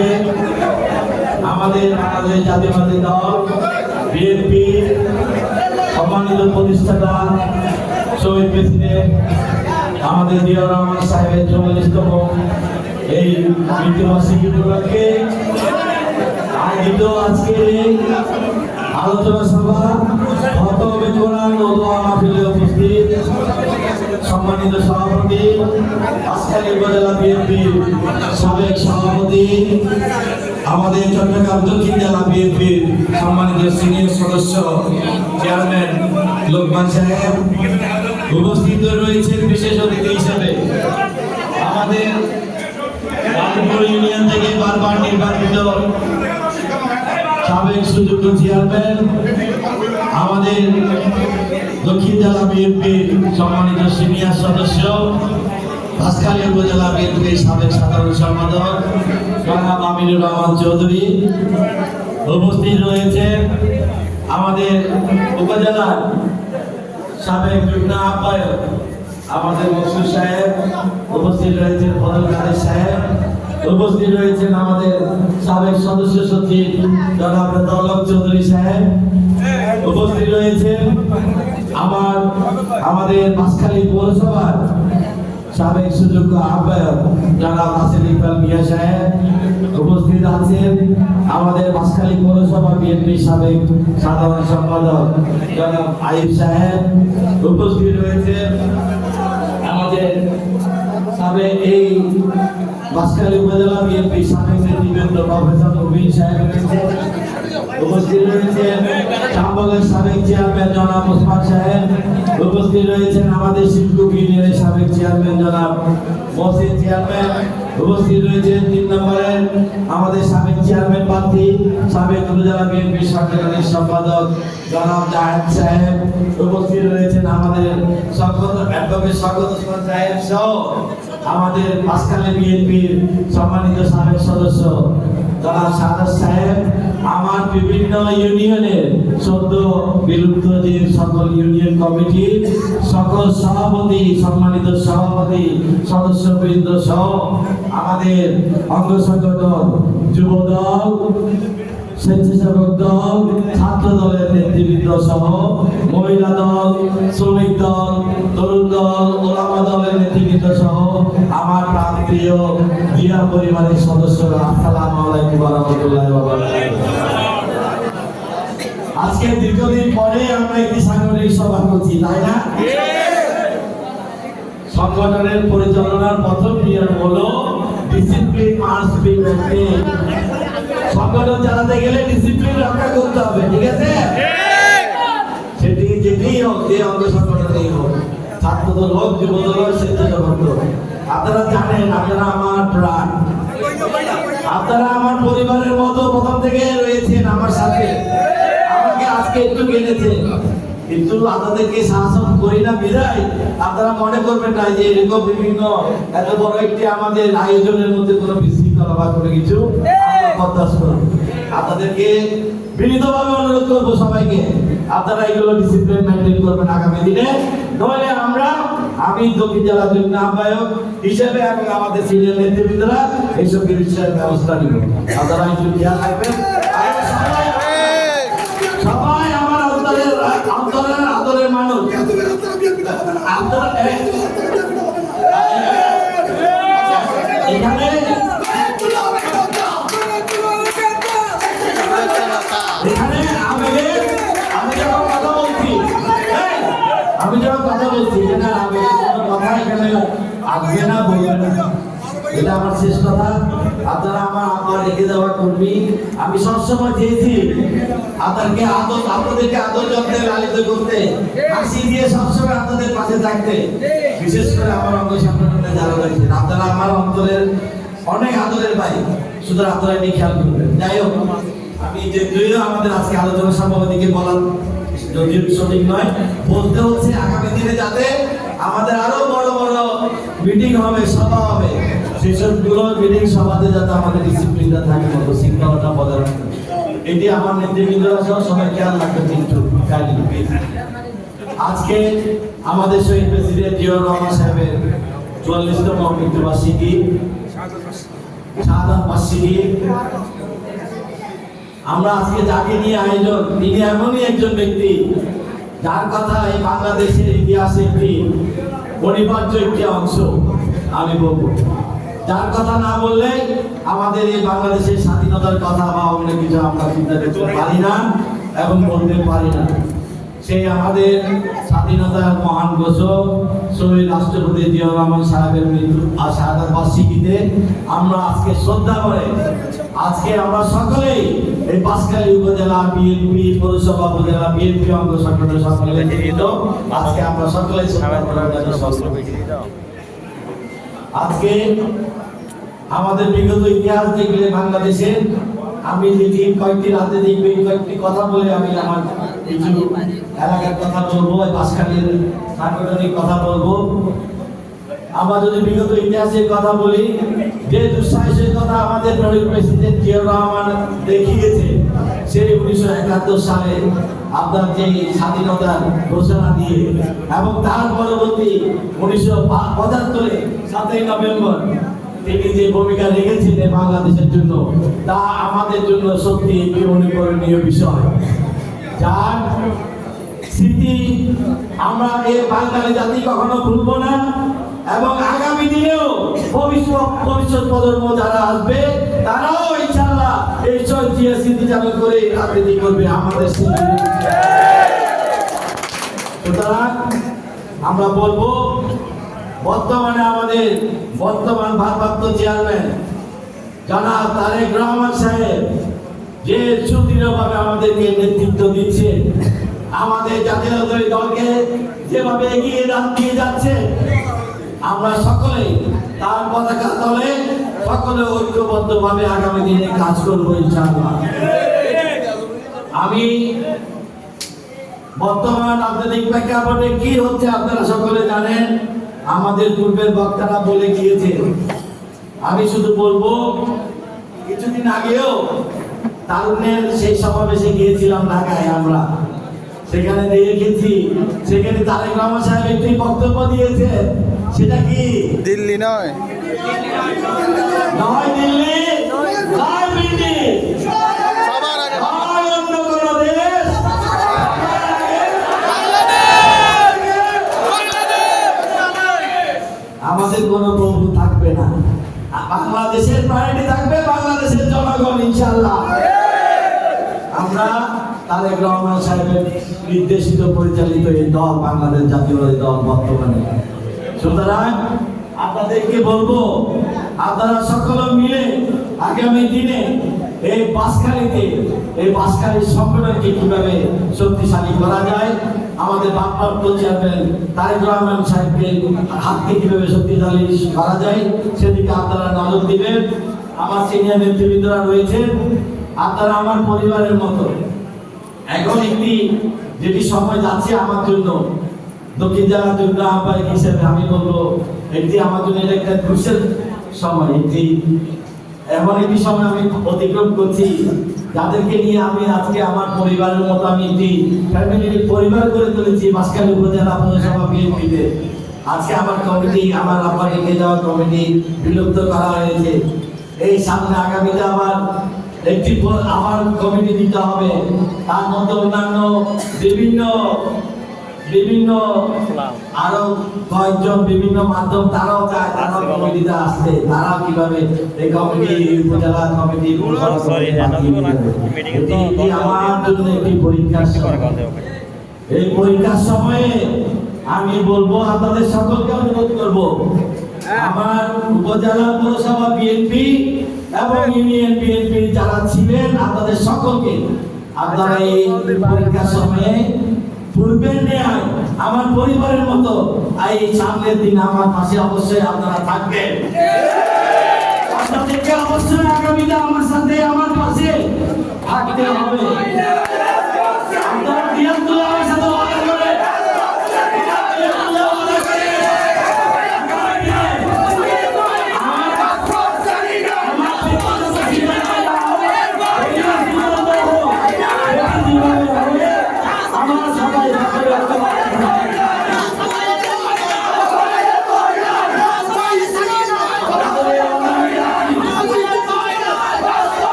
আজকে আমাদের বাংলাদেশ জাতীয়তাবাদী দল বিএনপি সম্মানিত প্রতিষ্ঠাতা শহীদ প্রেসিডেন্ট আমাদের জিয়াউর রহমান সাহেবের ৪৪তম এই মৃত্যুবার্ষিকী উপলক্ষে আয়োজিত আজকে আলোচনা সভা খতমে কোরআন ও দোয়া মাহফিলে উপস্থিত সম্মানিত সভাপতি বাঁশখালী উপজেলা বিএনপির সাবেক সভাপতি আমাদের চট্টগ্রাম দক্ষিণ জেলা বিএনপির সম্মানিত সিনিয়র সদস্য চেয়ারম্যান লোকমান সাহেব উপস্থিত রয়েছেন বিশেষ অতিথি হিসেবে আমাদের গাজীপুর ইউনিয়ন থেকে বারবার নির্বাচিত সাবেক সুযোগ্য চেয়ারম্যান আমাদের দক্ষিণ জেলা বিএনপির সম্মানিত সিনিয়র সদস্য বাঁশখালী উপজেলা বিএনপির সাবেক সাধারণ সম্পাদক জনাব আমিনুর রহমান চৌধুরী উপস্থিত রয়েছে আমাদের উপজেলার সাবেক যুগ্ম আহ্বায়ক আমাদের মকসুদ সাহেব উপস্থিত রয়েছেন ফজল কাদের সাহেব উপস্থিত রয়েছেন আমাদের সাবেক সদস্য সচিব জনাব দৌলত চৌধুরী সাহেব উপস্থিত রয়েছেন আমাদের বাঁশখালী পৌরসভার সাবেক সুযোগ্য আহ্বায়ক জনাব আসিফ ইকবাল মিয়া সাহেব উপস্থিত আছেন আমাদের বাঁশখালী পৌরসভা বিএনপি সাবেক সাধারণ সম্পাদক জনাব আইব সাহেব উপস্থিত রয়েছেন আমাদের সাবেক এই বাঁশখালী উপজেলা বিএনপি সাবেক নেতৃবৃন্দ প্রফেসর নবীন সাহেব উপস্থিত রয়েছেন চাম্বলের সাবেক চেয়ারম্যান জনাব ওসমান সাহেব উপস্থিত রয়েছেন আমাদের শিবকুপ ইউনিয়নের সাবেক চেয়ারম্যান জনাব মহসিন চেয়ারম্যান উপস্থিত রয়েছেন ৩ নম্বরের আমাদের সাবেক চেয়ারম্যান প্রার্থী সাবেক উপজেলা বিএনপি সাংগঠনিক সম্পাদক জনাব জাহেদ সাহেব উপস্থিত রয়েছেন আমাদের অ্যাডভোকেট স্বাগত ওসমান সাহেব সহ আমাদের বাঁশখালী বিএনপির সম্মানিত সাবেক সদস্য জনাব সাদাত সাহেব আমার বিভিন্ন ইউনিয়নের সদ্য বিলুপ্ত যে সকল ইউনিয়ন কমিটির সকল সভাপতি সম্মানিত সভাপতি সদস্যবৃন্দ সহ আমাদের অঙ্গ সংগঠন যুব দল স্বেচ্ছাসেবক দল ছাত্র দলের নেতৃবৃন্দ সহ মহিলা দল শ্রমিক দল তরুণ দল ওলামা দলের নেতৃবৃন্দ সহ আমার প্রাণপ্রিয় জিয়া পরিবারের সদস্যরা আসসালামু আলাইকুম ওয়া রাহমাতুল্লাহি ওয়া বারাকাতুহু। আজকে দীর্ঘদিন পরে আমরা একটি সাংগঠনিক সভা করছি, তাই না? সংগঠনের পরিচালনার প্রথম নিয়ম হলো ডিসিপ্লিন মাস্ট বি মেইনটেইনড। সংগঠন চালাতে গেলে ডিসিপ্লিন রক্ষা করতে হবে, ঠিক আছে? সেটি যেটাই হোক, যে অঙ্গ সংগঠনেই হোক, ছাত্রদল হোক, যুবদল হোক, স্বেচ্ছাসেবক হোক, আপনারা জানেন আপনারা আমার প্রাণ, আপনারা আমার পরিবারের মতো প্রথম থেকে রয়েছেন আমার সাথে। আমাকে আজকে একটু গেলেছে, কিন্তু আপনাদেরকে শাসন করি না বিদায় আপনারা মনে করবেন না যে এরকম বিভিন্ন এত বড় একটি আমাদের আয়োজনের মধ্যে কোনো বিশৃঙ্খলা বা কোনো কিছু বরদাস্ত করব। আপনাদেরকে বিনীতভাবে অনুরোধ করবো সবাইকে আপনারা এগুলো ডিসিপ্লিন মেনটেন করবেন আগামী দিনে, নইলে আমি দক্ষিণ জেলা যুগ্ম আহ্বায়ক হিসেবে এবং আমাদের সিনিয়র নেতৃবৃন্দরা এইসব বিষয়ের ব্যবস্থা নিব। আপনারা একটু খেয়াল রাখবেন। সবাই আমার অন্তরের আদরের মানুষ, এখানে আমি যখন কথা বলছি কথা এখানে আসবে না, বলবে না, এটা আমার শেষ কথা। আপনারা আমার রেখে যাওয়া কর্মী, আমি সবসময় চেয়েছি আপনাদেরকে আদর যত্নে লালিত করতে, হাসি দিয়ে সবসময় আপনাদের পাশে থাকতে। বিশেষ করে আমার অঙ্গ সংগঠনে যারা রয়েছেন আপনারা আমার অন্তরের অনেক আদরের ভাই, সুতরাং আপনারা এটি খেয়াল করবেন। যাই হোক, আমি যদিও আমাদের আজকে আলোচনা সভাপতিকে বলার যদিও সঠিক নয়, বলতে হচ্ছে আগামী দিনে যাতে আমাদের আরো বড় বড় মিটিং হবে, সভা হবে, সেসবগুলো মিটিং সভাতে যাতে আমাদের ডিসিপ্লিনটা থাকে, মতো শৃঙ্খলাটা বজায় রাখতে, এটি আমার নেতৃবৃন্দরা সহ সবাই খেয়াল রাখবেন। কিন্তু আজকে আমাদের শহীদ প্রেসিডেন্ট জিয়াউর রহমান সাহেবের ৪৪তম মৃত্যুবার্ষিকী, শাহাদাত বার্ষিকী। আমরা আজকে যাকে নিয়ে আয়োজন, তিনি এমনই একজন ব্যক্তি যার কথা এই বাংলাদেশের ইতিহাসে একটি অনিবার্য একটি অংশ আমি বলবো, যার কথা না বললে আমাদের এই বাংলাদেশের স্বাধীনতার কথা বা অন্য কিছু আমরা চিন্তা করতে পারি না এবং বলতে পারি না। সেই আমাদের স্বাধীনতার মহান ঘোষক শহীদ রাষ্ট্রপতি জিয়াউর রহমান সাহেবের মৃত্যু আর শাহাদাত বার্ষিকীতে আমরা আজকে শ্রদ্ধা করে আজকে আমরা সকলেই এই বাঁশখালী উপজেলা বিএনপি পৌরসভা উপজেলা বিএনপি অঙ্গ সংগঠনের সকলে মিলিত আজকে আমরা সকলেই শ্রদ্ধা করার জন্য আজকে আমাদের বিগত ইতিহাস দেখলে বাংলাদেশের আমি যদি কয়েকটি রাতে দেখবে কয়েকটি কথা বলে আমি আমার কিছু এলাকার কথা বলবো, বাঁশখালীর সাংগঠনিক কথা বলবো। আমরা যদি বিগত ইতিহাসের কথা বলি, যে দুঃসাহসের কথা আমাদের প্রেসিডেন্ট জিয়াউর রহমান দেখিয়েছে, সেই 1971 সালে আপনার যে স্বাধীনতার ঘোষণা দিয়ে এবং তার পরবর্তী 1975 7ই নভেম্বর তিনি যে ভূমিকা রেখেছিলেন বাংলাদেশের জন্য, তা আমাদের জন্য সত্যি একটি অনুকরণীয় বিষয়, যার স্মৃতি আমরা এই বাঙালি জাতি কখনো ভুলবো না এবং আগামী দিনেও ভবিষ্যৎ প্রজন্ম যারা আসবে তারাও ইনশাআল্লাহ এই শহীদ স্মৃতি চালু করে রাজনীতি করবে আমাদের স্মৃতি। সুতরাং আমরা বলবো বর্তমানে আমাদের বর্তমান ভারপ্রাপ্ত চেয়ারম্যান জনাব তারেক রহমান সাহেব যে সুদৃঢ়ভাবে আমাদেরকে নেতৃত্ব দিচ্ছে, আমাদের জাতীয়তাবাদী দলকে যেভাবে এগিয়ে দিয়ে যাচ্ছে, আমরা সকলে তার পতাকা তলে সকলে ঐক্যবদ্ধভাবে আগামী দিনে কাজ করবো ইনশাআল্লাহ। আমি বর্তমান রাজনৈতিক প্রেক্ষাপটে কি হচ্ছে আপনারা সকলে জানেন, আমাদের পূর্বের বক্তারা বলে গিয়েছে। আমি শুধু বলবো, কিছুদিন আগেও তারুণ্যের সেই সমাবেশে গিয়েছিলাম ঢাকায়, আমরা সেখানে দেখেছি, সেখানে তারেক রহমান সাহেব একটি বক্তব্য দিয়েছে। সেটা কি দিল্লি নয়, নয় দিল্লি, নয় ব্রিটিশ, নয় অন্য কোনো দেশ, আমাদের কোনো প্রভু থাকবে না, বাংলাদেশের প্রায়োরিটি থাকবে বাংলাদেশের জনগণ ইনশাআল্লাহ। আমরা তারেক রহমান সাহেবের নির্দেশিত পরিচালিত এই দল বাংলাদেশ জাতীয়তাবাদী দল বর্তমানে। সুতরাং আপনাদেরকে বলবো, আপনারা সকলে মিলে আগামী দিনে এই বাঁশখালীর সংগঠনকে কিভাবে শক্তিশালী করা যায়, আমাদের ভারপ্রাপ্ত চেয়ারম্যান তারেক রহমান সাহেবকে হাতকে কিভাবে শক্তিশালী করা যায় সেদিকে আপনারা নজর দিবেন। আমার সিনিয়র নেতৃবৃন্দরা রয়েছেন, আপনারা আমার পরিবারের মতো। এখন একটি যেটি সময় যাচ্ছে আমার জন্য, দক্ষিণ জেলার জন্য আহ্বায়ক হিসেবে আমি বলবো, এটি আমার জন্য এটা একটা খুশির সময়। এমন একটি সময় আমি অতিক্রম করছি যাদেরকে নিয়ে আমি আজকে আমার পরিবারের মতো আমি একটি ফ্যামিলির পরিবার করে তুলেছি বাঁশখালী উপজেলা পৌরসভা বিএনপিতে। আজকে আমার কমিটি, আমার আব্বাকে নিয়ে যাওয়া কমিটি বিলুপ্ত করা হয়েছে। এই সামনে আগামীতে আমার কমিটি দিতে হবে, তার মধ্যে অন্যান্য বিভিন্ন আরো কয়েকজন বিভিন্ন মাধ্যম তারাও চায়, তারাও কমিটিতে আসছে, তারা কিভাবে এই কমিটি উপজেলা কমিটি আমার জন্য একটি পরীক্ষার সময়। এই পরীক্ষার সময়ে আমি বলবো, আপনাদের সকলকে অনুরোধ করবো, আমার উপজেলা পৌরসভা বিএনপি এবং ইউনিয়ন বিএনপি যারা ছিলেন আপনাদের সকলকে আপনারা এই পরীক্ষার সময়ে পূর্বের ন্যায় আমার পরিবারের মতো এই সামনের দিন আমার পাশে অবশ্যই আপনারা থাকবেন। আপনাদেরকে অবশ্যই আগামীতে আমার সাথে আমার পাশে থাকতে হবে। আপনারা দিয়াতুল্লাহ আমার সাথে ওয়াদা করেন।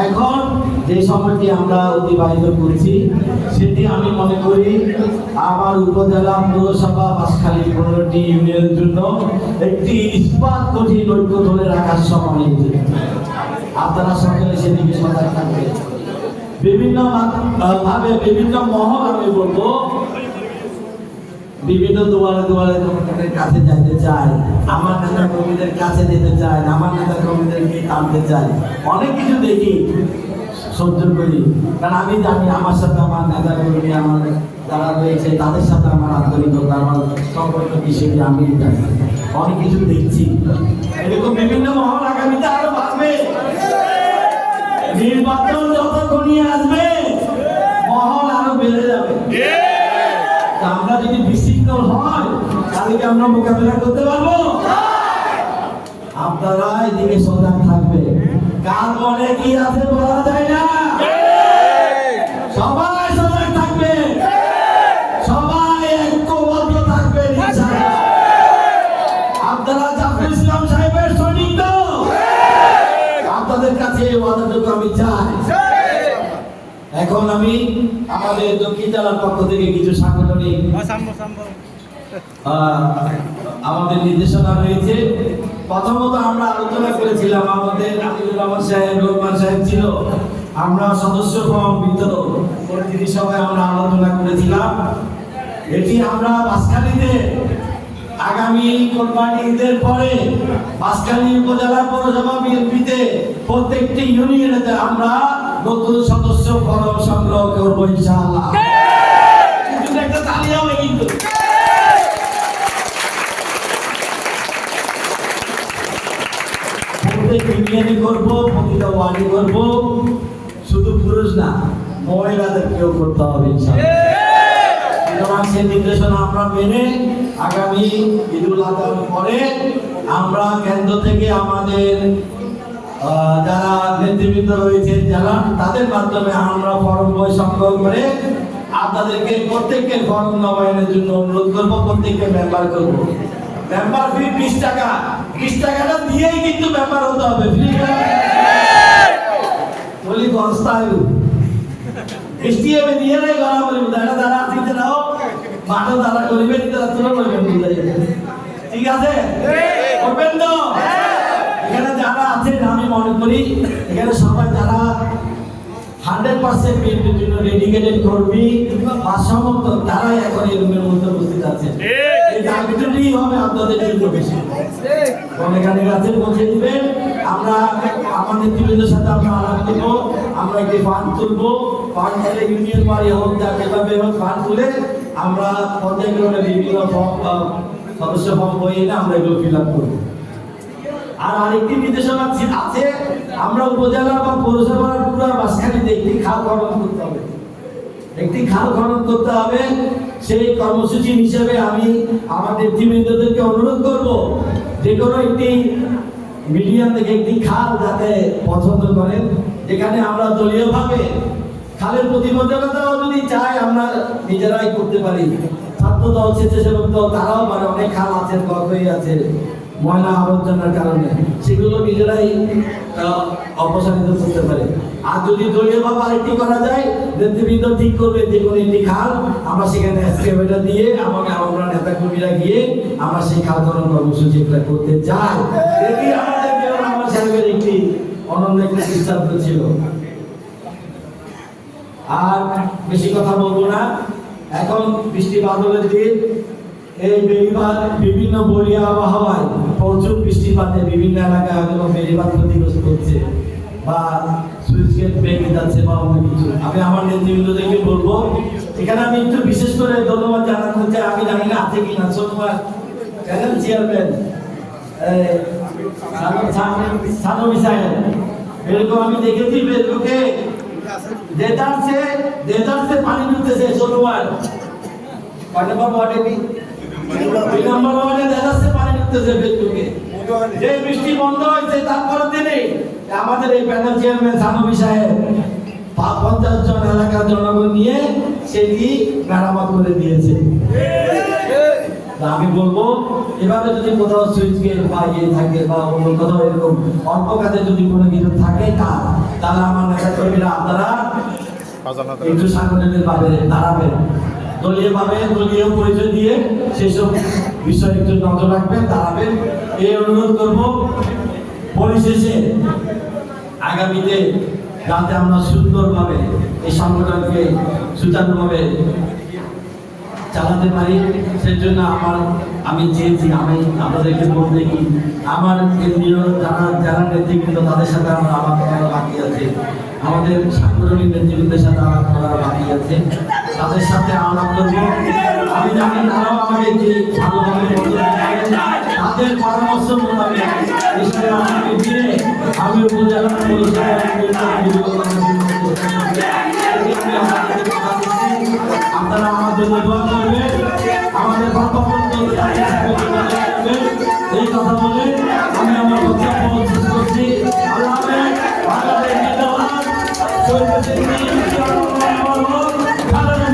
এখন যে সময়টি আমরা অতিবাহিত করছি সেটি আমি মনে করি আমার উপজেলা পৌরসভা বাঁশখালী 15টি ইউনিয়নের জন্য একটি ইস্পাত কঠিন ঐক্য ধরে রাখার সময়। আপনারা সকলে সেদিকে সজাগ থাকবে। বিভিন্ন ভাবে বিভিন্ন মহল আমি বলবো বিভিন্ন দুয়ারে দুয়ারে তোমাদের কাছে যাইতে চায়, আমার নেতা কর্মীদের কাছে যেতে চায়, আমার নেতা কর্মীদেরকে টানতে চায়, অনেক কিছু দেখি সহ্য করি। কারণ আমি জানি আমার সাথে আমার নেতা কর্মী আমার যারা রয়েছে তাদের সাথে আমার আন্তরিকতা আমার সম্পর্ক বিষয়ে আমি জানি, অনেক কিছু দেখছি। এরকম বিভিন্ন মহল আগামীতে আরো বাড়বে। নির্বাচন যত ঘনিয়ে আসবে মহল আরো বেড়ে যাবে। আমরা যদি বিশৃঙ্খল হয় তাহলে কি আমরা মোকাবিলা করতে পারবো? আপনারা এদিকে সজাগ থাকবে। কার মনে কি আছে বলা যায় না। সবাই সজাগ থাকবে, সবাই ঐক্যবদ্ধ থাকবে। আপনারা জাফর ইসলাম সাহেবের সৈনিক তো, আপনাদের কাছে ওয়াদাটুকু আমি চাই। এখন আমি আমাদের দক্ষিণ জেলার পক্ষ থেকে কিছু সাংগঠনিক আমাদের নির্দেশনা রয়েছে। প্রথমত আমরা আলোচনা করেছিলাম, আমাদের আমিনুর রহমান সাহেব লোকমান সাহেব ছিল, আমরা সদস্য ফর্ম বিতরণ পরিচিতি সভায় আমরা আলোচনা করেছিলাম। এটি আমরা বাঁশখালীতে আগামী কোরবানি ঈদের পরে বাঁশখালী উপজেলা পৌরসভা বিএনপিতে প্রত্যেকটি ইউনিয়নেতে আমরা নতুন সদস্য ফরম সংগ্রহ করব ইনশাআল্লাহ। কিন্তু একটা তালি হবে কিন্তু। প্রত্যেক ইউনিয়নে করব, প্রতিটা ওয়ার্ডে করব, শুধু পুরুষ না মহিলাদেরকেও করতে হবে ইনশাআল্লাহ। সুতরাং সেই নির্দেশনা আমরা মেনে আগামী ঈদুল আজহার পরে আমরা কেন্দ্র থেকে আমাদের যারা নেতৃবৃন্দ রয়েছে যারা তাদের মাধ্যমে আমরা ফর্ম বই সংগ্রহ করে আপনাদেরকে প্রত্যেককে ফর্ম নবায়নের জন্য অনুরোধ করবো। প্রত্যেককে মেম্বার করবো। মেম্বার ফি 20 টাকা, 20 টাকাটা দিয়েই কিন্তু মেম্বার হতে হবে। ফ্রি বলি গস্তায় এসটিএমে দিয়ে নেই গলা বলি দাঁড়া দাঁড়া দিতে নাও মাঠে দাঁড়া করিবে দিতে তোরা বলবেন ঠিক আছে করবেন তো? এখানে যারা আছেন আমি মনে করি এখানে সবাই যারা 100% বিএনপির জন্য ডেডিকেটেড কর্মী বা সমর্থক তারাই এখন এই রুমের মধ্যে উপস্থিত আছে। এই দাবিটাই হবে আপনাদের জন্য বেশি। অনেকানে কাছে পৌঁছে দিবেন। আমরা আমাদের নেতৃবৃন্দের সাথে আমরা আলাপ করবো, আমরা একটি ফান্ড তুলবো। ফান্ড তুলে ইউনিয়ন বাড়ি হোক যা যেভাবে হোক ফান্ড তুলে আমরা পর্যায়ক্রমে বিভিন্ন সদস্য ফর্ম বই এনে আমরা এগুলো ফিল আপ করবো। আর আরেকটি নির্দেশনা আছে, আমরা উপজেলা বা পৌরসভার পুরো বাঁশখালীতে একটি খাল খনন করতে হবে। একটি খাল খনন করতে হবে। সেই কর্মসূচি হিসেবে আমি আমার নেতৃবৃন্দদেরকে অনুরোধ করব যে কোনো একটি মিডিয়াম থেকে একটি খাল যাতে পছন্দ করেন, যেখানে আমরা দলীয়ভাবে খালের প্রতিবন্ধকতাও যদি চাই আমরা নিজেরাই করতে পারি। ছাত্র দল, স্বেচ্ছাসেবক দল তারাও পারে। অনেক খাল আছে, গর্ভই আছে ময়লা আবর্জনার কারণে, সেগুলো নিজেরাই অপসারিত করতে পারে। আর যদি দলীয়ভাবে আরেকটি করা যায়, নেতৃবৃন্দ ঠিক করবে যে কোনো একটি খাল আমরা সেখানে এক্সকেভেটর দিয়ে আমরা নেতা কর্মীরা গিয়ে আমরা সেই খাল খনন কর্মসূচি করতে চাই। এটি আমাদের আমার সাহেবের একটি অনন্য একটি দৃষ্টান্ত ছিল। আর বেশি কথা বলবো না, এখন বৃষ্টি বাদলের দিন। এই বেড়িবাঁধ বিভিন্ন বলিয়া আবহাওয়ায় প্রচুর বৃষ্টিপাতে বিভিন্ন এলাকায় হয়তো বেড়িবাঁধ ক্ষতিগ্রস্ত হচ্ছে বা সুইচ গেট ভেঙে যাচ্ছে বা অন্য কিছু। আমি আমার নেতৃবৃন্দদেরকে বলবো, এখানে আমি একটু বিশেষ করে ধন্যবাদ জানাতে চাই। আমি জানি না আছে কিনা সোমবার চেয়ারম্যান সানবি সাহেব, এরকম আমি দেখেছি ফেসবুকে দেদারসে পানি ঢুকতেছে সোমবার। কয় নম্বর ওয়ার্ডে নি 2 নম্বর ওয়ার্ডে দেখা যাচ্ছে পানি ঢুকতেছে ফেসবুকে যে বৃষ্টি বন্ধ হয়েছে তারপরে দিনে আমাদের এই প্যানেল চেয়ারম্যান সানবী সাহেব 50 জন এলাকার জনগণ নিয়ে সেটি মেরামত করে দিয়েছে। আমি বলবো এভাবে যদি কোথাও সুইচ গেট বা ইয়ে থাকে বা অন্য কোথাও এরকম অল্প কাজে যদি কোনো কিছু থাকে তাহলে আমার নেতা কর্মীরা আপনারা একটু সাংগঠনিক ভাবে দাঁড়াবেন, দলীয় ভাবে দলীয় পরিচয় দিয়ে সেসব বিষয় একটু নজর রাখবেন, দাঁড়াবেন এই অনুরোধ করব। পরিশেষে আগামীতে যাতে আমরা সুন্দরভাবে এই সংগঠনকে সুচারুভাবে চালাতে পারি সেজন্য আমি চেয়েছি, আমি আপনাদেরকে বলতে কি আমার কেন্দ্রীয় যারা নেতৃবৃন্দ তাদের সাথে আমার আলাপ করার বাকি আছে, আমাদের সাংগঠনিক নেতৃবৃন্দের সাথে আলাপ করার বাকি আছে, তাদের সাথে আলাপ করবো। আমি জানি তারাও আমাকে যে ভালোভাবে তাদের পরামর্শ মোতাবেক আমি উপজেলা আপনারা আমার জন্য